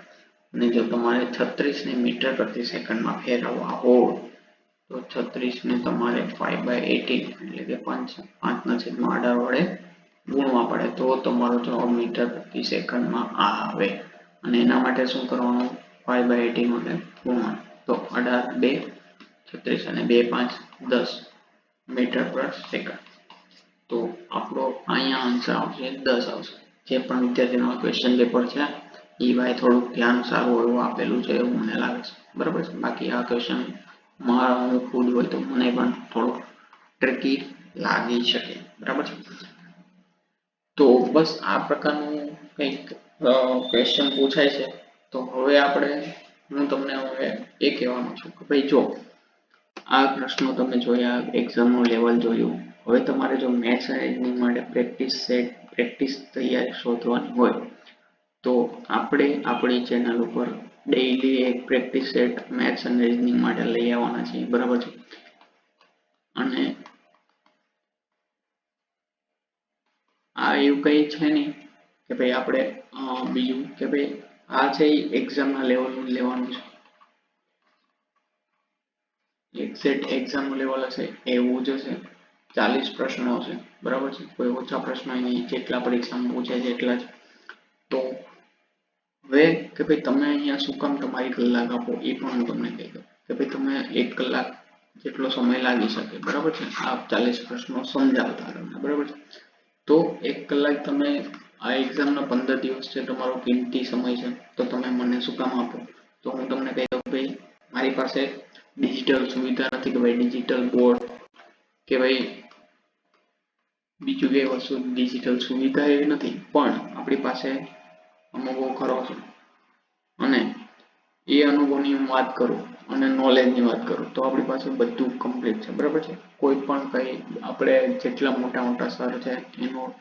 અને જો તમારે 36 ને મીટર પ્રતિ સેકન્ડમાં ફેરવવા હોય તો 36 ને તમારે 5/18 એટલે કે 5/18 વડે ગુણવા પડે તો તમારો જવાબ મીટર પ્રતિ સેકન્ડમાં આવે. અને એના માટે શું કરવાનું, 5/18 વડે ગુણવાનું. તો 18 2 36 અને 2 5 10 મીટર પર સેકન્ડ. તો આપણો અહીંયા આન્સર આવશે 10 આવશે. જે પણ વિદ્યાર્થીનો ક્વેશ્ચન પેપર છે એ ભાઈ થોડુંક ધ્યાન સારું એવું આપેલું છે એવું મને લાગે છે. બરાબર છે. બાકી આ ક્વેશ્ચન મારા હું ખુદ હોય તો મને પણ થોડુંક ટ્રિકી લાગી શકે. બરાબર છે. તો બસ આ પ્રકારનું કંઈક ક્વેશ્ચન પૂછાય છે. તો હવે હું તમને હવે એ કહેવાનું છું કે ભાઈ જો આ પ્રશ્નો તમે જોયા, એક્ઝામનું લેવલ જોયું, હવે તમારે જો મેથ્સ અને રીઝનિંગ માટે પ્રેક્ટિસ તૈયારી શોધવાની હોય તો આપણે આપણી ચેનલ ઉપર ડેઈલી એક પ્રેક્ટિસ સેટ મેથ્સ અને રીઝનિંગ માટે લઈ આવવાના છીએ. બરાબર છે. અને આ એવું કંઈ છે નહીં કે ભાઈ આપણે બીજું કે ભાઈ આ છે એ એક્ઝામના લેવલનું લેવાનું છે. એક્ઝેક્ટ એક્ઝામનું લેવલ હશે એવું જ હશે. 40 પ્રશ્નો હશે. બરાબર છે. કોઈ ઓછા પ્રશ્નો નહીં, જેટલા પરીક્ષામાં પૂછે છે એટલા જ. તો હવે કે ભાઈ તમે અહીંયા શું કામ તમારી કલાક આપો એ પણ હું તમને કહી દઉં કે ભાઈ તમે 1 કલાક જેટલો સમય લાગી શકે. બરાબર છે. આ 40 પ્રશ્નો સમજાવતા તમને. બરાબર છે. તો 1 કલાક તમે આ એક્ઝામના 15 દિવસ છે તમારો કિંમતી સમય છે તો તમે મને શું કામ આપો? તો હું તમને કહી દઉં ભાઈ મારી પાસે ડિજિટલ સુવિધા નથી કે ભાઈ ડિજિટલ બોર્ડ કે ભાઈ બીજું કઈ વસ્તુ ડિજિટલ સુવિધા એવી નથી, પણ આપણી પાસે અનુભવ ખરો છે. અને એ અનુભવની હું વાત કરું અને નોલેજની વાત કરું તો આપણી પાસે બધું કમ્પ્લીટ છે. બરાબર છે. કોઈ પણ કંઈ આપણે જેટલા મોટા સર છે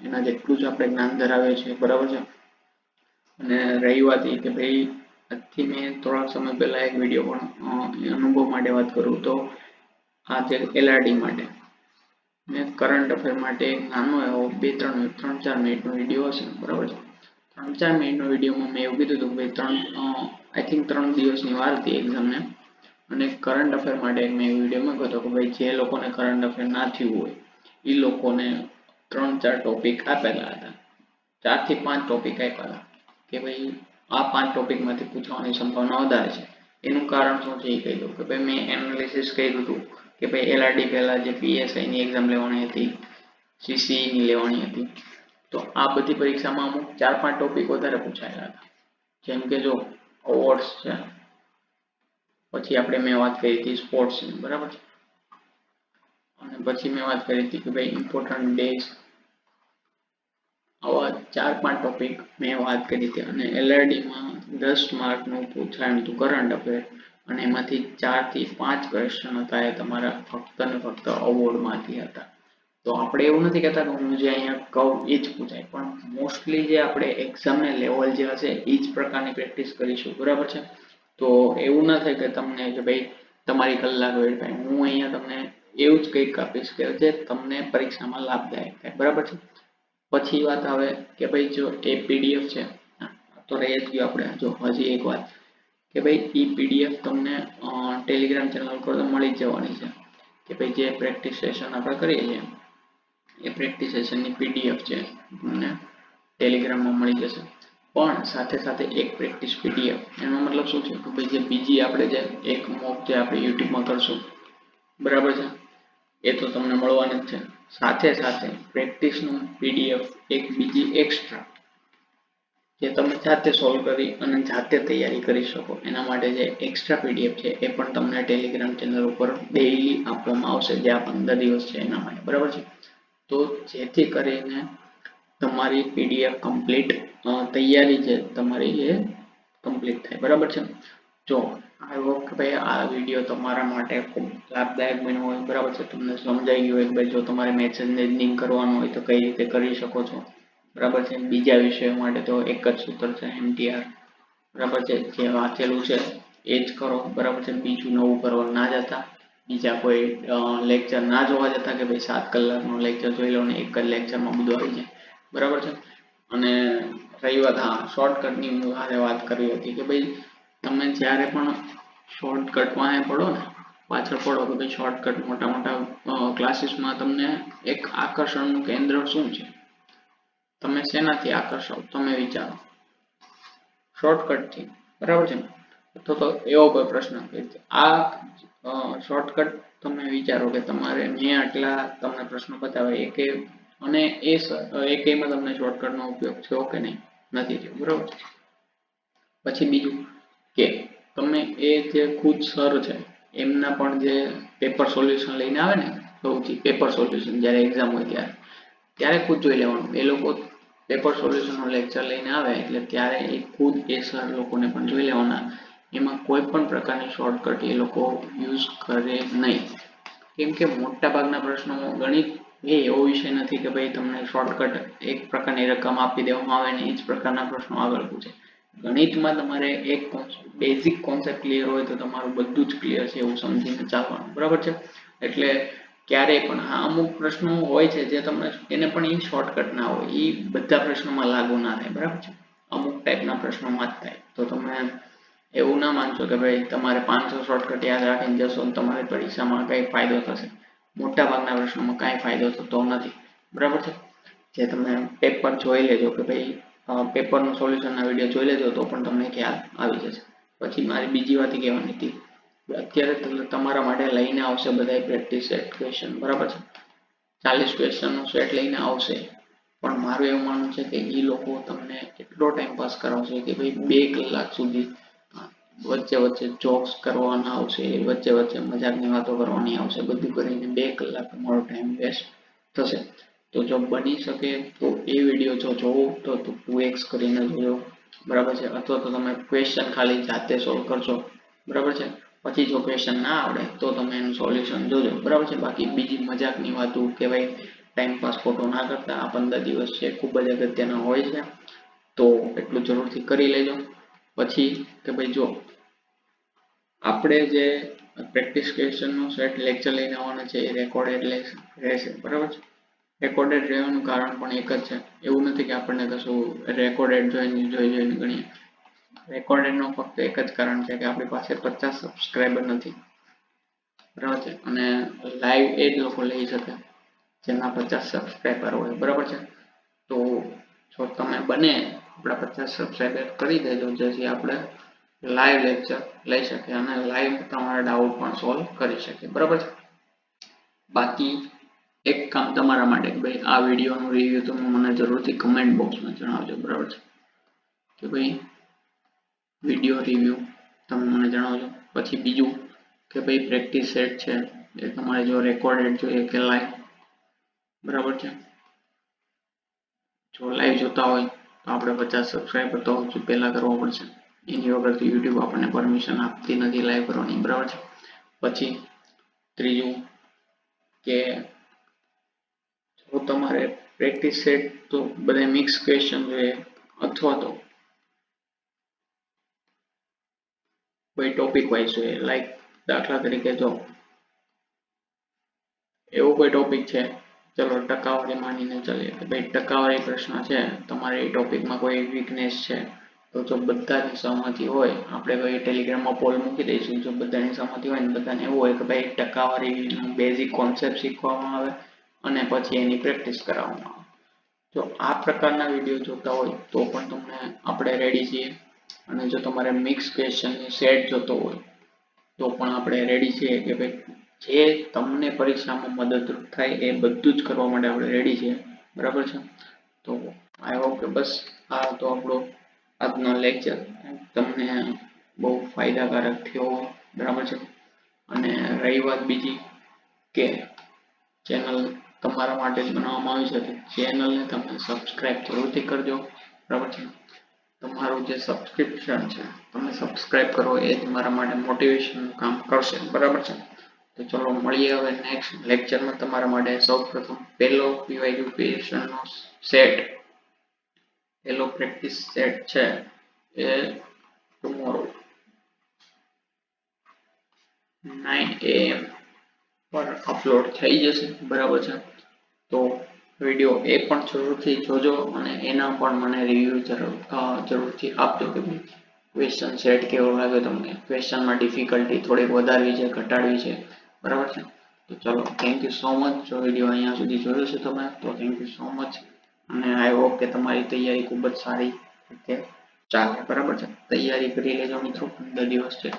એના જેટલું જ આપણે જ્ઞાન ધરાવીએ છીએ. બરાબર છે. અને રહી વાત એ કે ભાઈ આજથી મેં થોડાક સમય પહેલા એક વિડીયો પણ અનુભવ માટે વાત કરું તો આ છે LRD માટે મેં કરંટ અફેર માટે નાનો એવો 3-4 મિનિટનો વિડીયો હશે. બરાબર છે. 3-4 મિનિટનો વિડીયોમાં મેં એવું કીધું હતું કે આઈ થિંક 3 દિવસની વાર હતી એક્ઝામને, અને કરંટ અફેર માટે મેં વિડીયોમાં કહ્યું કે ભાઈ જે લોકોને કરંટ અફેર ના થયું હોય એ લોકોને 3-4 ટોપિક આપેલા હતા. 4 થી 5 ટોપિક આપ્યા હતા કે ભાઈ આ 5 ટોપિકમાંથી પૂછવાની સંભાવના વધારે છે. એનું કારણ શું છે એ કહી દઉં કે ભાઈ મેં એનાલિસિસ કર્યું હતું કે ભાઈ LRD પહેલા જે PSI ની એક્ઝામ લેવાની હતી, CCE ની લેવાની હતી, તો આ બધી પરીક્ષામાં અમુક 4-5 ટોપિક વધારે પૂછાયેલા હતા. જેમ કે જો અવોર્ડ્સ છે, પછી મેં વાત કરી હતી સ્પોર્ટ્સની. બરાબર છે. અને પછી મેં વાત કરી હતી કે ભાઈ ઇમ્પોર્ટન્ટ ડેઝ. આવા 4-5 ટોપિક મેં વાત કરી હતી. અને LRD માં 10 માર્કનું પૂછાયું હતું કરંટ અફેર, અને એમાંથી 4 થી 5 ક્વેશ્ચન હતા એ તમારા ફક્ત ને ફક્ત અવોર્ડમાંથી હતા. તો આપણે એવું નથી કહેતા કે હું જે અહીંયા કહું એ જ પૂછાય, પણ મોસ્ટલી જે આપણે એક્ઝામને લેવલ જે હશે એ જ પ્રકારની પ્રેક્ટિસ કરીશું. બરાબર છે. તો એવું ના થાય કે તમને કે ભાઈ તમારી કલાક વેડફાય. હું અહીંયા તમને એવું જ કંઈક આપીશ કે જે તમને પરીક્ષામાં લાભદાયક થાય. બરાબર છે. પછી વાત આવે કે ભાઈ જો એ PDF છે તો રહી જ ગયું આપણે. જો હજી એક વાત કે ભાઈ એ PDF તમને ટેલિગ્રામ ચેનલ પર તો મળી જ જવાની છે કે ભાઈ જે પ્રેક્ટિસ સેશન આપણે કરીએ છીએ એ પ્રેક્ટિસ સેશનની PDF છે તમને ટેલિગ્રામમાં મળી જશે. પણ સાથે સાથે એક પ્રેક્ટિસ PDF એનો મતલબ શું છે કે ભાઈ જે બીજી આપણે જે એક મોક જે આપણે યુટ્યુબમાં કરશું. બરાબર છે. એ તો તમને મળવાની જ છે. સાથે સાથે પ્રેક્ટિસનું PDF એક બીજી એક્સ્ટ્રા જે તમે જાતે સોલ્વ કરી અને જાતે તૈયારી કરી શકો એના માટે જે એક્સ્ટ્રા PDF છે એ પણ તમને ટેલિગ્રામ ચેનલ ઉપર ડેઈલી આપવામાં આવશે જે આ 15 દિવસ છે એના માટે. બરાબર છે. તો જેથી કરીને તમારી PDF કમ્પ્લીટ તૈયારી છે તમારી એ કમ્પ્લીટ થાય. બરાબર છે. જો આઈ હોપ કે ભાઈ આ વિડીયો તમારા માટે ખૂબ લાભદાયક બન્યો હોય. બરાબર છે. તમને સમજાઈ ગયું હોય કે ભાઈ જો તમારે મેથ્સ એન્જિનિયરિંગ કરવાનું હોય તો કઈ રીતે કરી શકો છો. બરાબર છે. બીજા વિષયો માટે તો એક જ સૂત્ર છે MTR. બરાબર છે. જે વાંચેલું છે એ જ કરો. બરાબર છે. બીજું નવું કરવા ના જતા. બીજા કોઈ લેક્ચર ના જોવા જતા કે ભાઈ 7 કલાકનો લેક્ચર જોઈ લો ને એક જ લેક્ચરમાં બધું આવી જાય. બરાબર છે. અને રહી વાત શોર્ટકટની વાત કરવી હતી કે ભાઈ તમે જ્યારે પણ શોર્ટકટમાં પડો ને પાછળ પડો કે ભાઈ શોર્ટકટ મોટા ક્લાસીસમાં તમને એક આકર્ષણનું કેન્દ્ર શું છે? તમે શેનાથી આકર્ષો? તમે વિચારો. શોર્ટકટથી. બરાબર છે. તો એવો કોઈ પ્રશ્ન કે આ શોર્ટકટ તમે વિચારો કે તમારે મેં આટલા તમને પ્રશ્નો બતાવ્યા કે અને એકેયમાં તમને શોર્ટકટનો ઉપયોગ થયો કે નહીં? નથી થયો. બરાબર. પછી બીજું કે તમે એ જે ખુદ સર છે એમના પણ જે પેપર સોલ્યુશન લઈને આવે ને સૌથી પેપર સોલ્યુશન જ્યારે એક્ઝામ હોય ત્યારે ખુદ જોઈ લેવાનું. એ લોકો પેપર સોલ્યુશનનો લેક્ચર લઈને આવે એટલે ત્યારે એ ખુદ એ સર લોકોને પણ જોઈ લેવાના. એમાં કોઈ પણ પ્રકારની શોર્ટકટ એ લોકો યુઝ કરે નહીં. કેમ કે મોટા ભાગના પ્રશ્નો ગણિત એ એવો વિષય નથી કે ભાઈ તમને શોર્ટકટ એક પ્રકારની રકમ આપી દેવામાં આવે ને એ જ પ્રકારના પ્રશ્નો આગળ પૂછે. ગણિતમાં તમારે એક બેઝિક કોન્સેપ્ટ ક્લિયર હોય તો તમારું બધું જ ક્લિયર છે એવું સમજીને ચાલવાનું. બરાબર છે. એટલે ક્યારેય પણ અમુક પ્રશ્નો હોય છે જે તમને એને પણ એ શોર્ટકટ ના હોય એ બધા પ્રશ્નોમાં લાગુ ના થાય. બરાબર છે. અમુક ટાઈપના પ્રશ્નોમાં જ થાય. તો તમે એવું ના માનશો કે ભાઈ તમારે 500 શોર્ટકટ યાદ રાખીને જશો અને તમારી પરીક્ષામાં કઈ ફાયદો થશે. મોટા ભાગના પ્રશ્નોમાં કાંઈ ફાયદો થતો નથી. બરાબર છે. જે તમે પેપર જોઈ લેજો કે ભાઈ પેપરનું સોલ્યુશનના વિડીયો જોઈ લેજો તો પણ તમને ખ્યાલ આવી જશે. પછી મારી બીજી વાત કહેવાની હતી અત્યારે તમારા માટે લઈને આવશે બધા પ્રેક્ટિસ સેટ ક્વેશ્ચન. બરાબર છે. 40 ક્વેશ્ચનનો સેટ લઈને આવશે. પણ મારું એવું માનવું છે કે એ લોકો તમને એટલો ટાઈમ પાસ કરાવશે કે ભાઈ 2 કલાક સુધી વચ્ચે વચ્ચે જોક્સ કરવાના આવશે, વચ્ચે વચ્ચે મજાકની વાતો કરવાની આવશે. બધું કરીને 2 કલાક તમારો ટાઈમ વેસ્ટ થશે. તો જો બની શકે તો એ વિડીયો જો જોવો તો 2x કરીને જોજો. બરાબર છે. અથવા તો તમે ક્વેશ્ચન ખાલી જાતે સોલ્વ કરશો. બરાબર છે. પછી જો ક્વેશ્ચન ના આવડે તો તમે એનું સોલ્યુશન જોજો. બરાબર છે. બાકી બીજી મજાકની વાતો કે ભાઈ ટાઈમ પાસ ખોટો ના કરતા. આ 15 દિવસ છે ખૂબ જ અગત્યના હોય છે તો એટલું જરૂરથી કરી લેજો. પછી કે ભાઈ જો આપણે જે પ્રેક્ટિસ ક્વેશ્ચનનો સેટ લેક્ચર લઈને આવવાના છે એ રેકોર્ડેડ રહેશે. બરાબર છે. રેકોર્ડેડ રહેવાનું કારણ પણ એક જ છે. એવું નથી કે આપણને કશું રેકોર્ડેડ જોઈને ગણીએ. રેકોર્ડેડનો ફક્ત એક જ કારણ છે કે આપણી પાસે 50 સબસ્ક્રાઈબર નથી. બરાબર છે. અને લાઈવ એ જ લોકો લઈ શકે જેના 50 સબસ્ક્રાઈબર હોય. બરાબર છે. તો જો તમે બને આપણા 50 સબસ્ક્રાઈબર કરી દેજો જેથી આપણે લાઈવ લેક્ચર લઈ શકીએ અને લાઈવ તમારા ડાઉટ પણ સોલ્વ કરી શકીએ. બરાબર છે. બાકી એક કામ તમારા માટે કે ભાઈ આ વિડીયોનું રિવ્યુ તમે મને જરૂરથી કમેન્ટ બોક્સમાં જણાવજો. બરાબર છે. કે ભાઈ વિડીયો રિવ્યુ તમે મને જણાવજો. પછી બીજું કે ભાઈ પ્રેક્ટિસ સેટ છે એ તમારે જો રેકોર્ડેડ જોઈએ કે લાઈવ. બરાબર છે. જો લાઈવ જોતા હોય તો આપણે 50 સબસ્ક્રાઈબર તો પહેલા કરવો પડશે. એની વગર તો YouTube આપણને પરમિશન આપતી નથી લાઈવ કરવાની. બરાબર છે. પછી ત્રીજું કે જો તમારે પ્રેક્ટિસ સેટ તો બધા મિક્સ ક્વેશ્ચન જોઈએ અથવા તો કોઈ ટોપિક વાઇઝ જોઈએ. લાઈક દાખલા તરીકે જો એવો કોઈ ટોપિક છે ચલો ટકાવારી માનીને ચાલીએ કે ભાઈ ટકાવારી પ્રશ્ન છે તમારે એ ટોપિકમાં કોઈ વીકનેસ છે તો જો બધાની સહમતિ હોય આપણે કોઈ ટેલિગ્રામમાં પોલ મૂકી દઈશું. જો બધાની સહમતિ હોય ને બધાને એવું હોય કે ભાઈ ટકાવારીનું બેઝિક કોન્સેપ્ટ શીખવામાં આવે અને પછી એની પ્રેક્ટિસ કરાવવામાં આવે. જો આ પ્રકારના વિડીયો જોતા હોય તો પણ તમને આપણે રેડી છીએ. અને જો તમારે મિક્સ ક્વેશ્ચનની સેટ જોતો હોય તો પણ આપણે રેડી છીએ કે ભાઈ જે તમને પરીક્ષામાં મદદરૂપ થાય એ બધું જ કરવા માટે આપણે રેડી છીએ. બરાબર છે. તો આઈ હોપ કે બસ આ તો આપણો આજનો લેક્ચર તમને બહુ ફાયદાકારક થયો. બરાબર છે. અને રહી વાત બીજી કે ચેનલ તમારા માટે જ બનાવવામાં આવી છે. ચેનલને તમે સબસ્ક્રાઇબ જરૂરથી કરજો. બરાબર છે. તમારું જે સબસ્ક્રિપ્શન છે તમે સબસ્ક્રાઇબ કરો એ જ મારા માટે મોટિવેશનનું કામ કરશે બરાબર છે. તો ચલો મળીએ હવે નેક્સ્ટ લેક્ચરમાં. તમારા માટે સૌપ્રથમ પહેલો PYQ ક્વેશ્ચનનો સેટ, પહેલો પ્રેક્ટિસ સેટ છે એ ટુમોરો 9 AM પર અપલોડ થઈ જશે બરાબર છે. તો વિડીયો એ પણ જરૂરથી જોજો અને એના પણ મને રિવ્યુ જરૂરથી આપજો કે ક્વેશ્ચન સેટ કેવો લાગ્યો તમને, ક્વેશ્ચનમાં ડિફિકલ્ટી થોડીક વધારવી છે ઘટાડવી છે બરાબર છે. તો ચલો થેન્ક યુ સો મચ. જો વિડીયો અહીંયા સુધી જોયો છે તમે તો થેન્ક યુ સો મચ અને આઈ હોપ કે તમારી તૈયારી ખૂબ જ સારી રીતે ચાલે બરાબર છે. તૈયારી કરી લેજો મિત્રો, 15 દિવસ છે.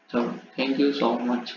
ચલો થેન્ક યુ સો મચ.